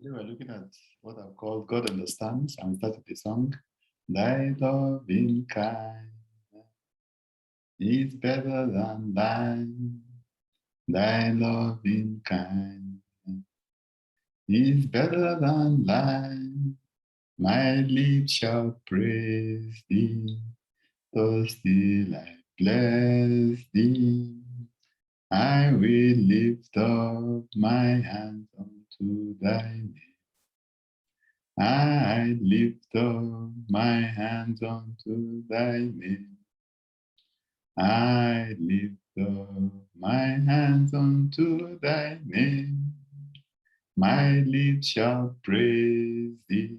Today we're looking at what I've called God Understands, and we started the song, Thy loving kind is better than thine. Thy loving kind is better than thine. My lips shall praise thee, though still I bless thee. I will lift up my hands unto thy name. I lift up my hands unto thy name. I lift up my hands unto thy name. My lips shall praise thee,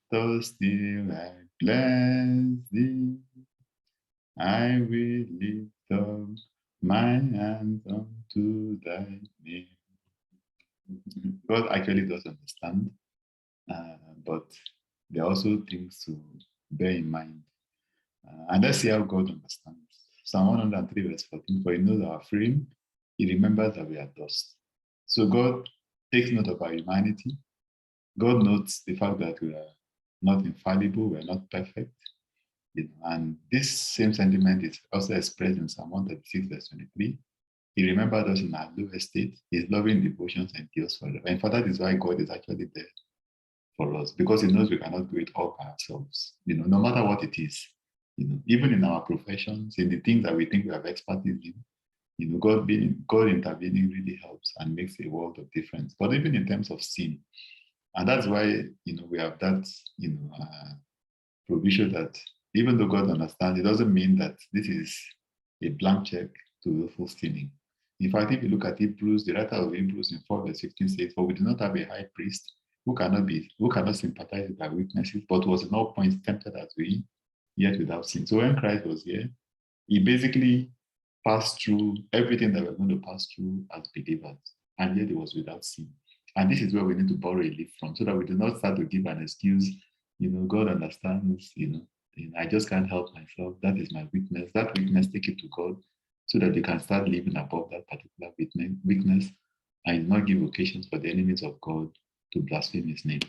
though still I bless thee. I will lift up my hands unto thy name. God actually does understand, but there are also things to bear in mind. And let's see how God understands. Psalm 103, verse 14, for he knows our frame, he remembers that we are dust. So God takes note of our humanity. God notes the fact that we are not infallible, we are not perfect. And this same sentiment is also expressed in Psalm 136, verse 23. He remembered us in our lowest state. His loving devotions endures forever. And for that is why God is actually there for us, because he knows we cannot do it all by ourselves. No matter what it is. Even in our professions, in the things that we think we have expertise in, God intervening really helps and makes a world of difference. But even in terms of sin, and that's why we have that provision that even though God understands, it doesn't mean that this is a blank check to willful sinning. In fact, if you look at Hebrews, the writer of Hebrews in 4 verse 16 says, "For we do not have a high priest who cannot sympathize with our weaknesses, but was in all points tempted as we, yet without sin." So when Christ was here, he basically passed through everything that we're going to pass through as believers, and yet he was without sin. And this is where we need to borrow a leaf from, so that we do not start to give an excuse. God understands, I just can't help myself. That is my weakness. That weakness, take it to God, so that you can start living above that particular weakness and not give occasions for the enemies of God to blaspheme his name.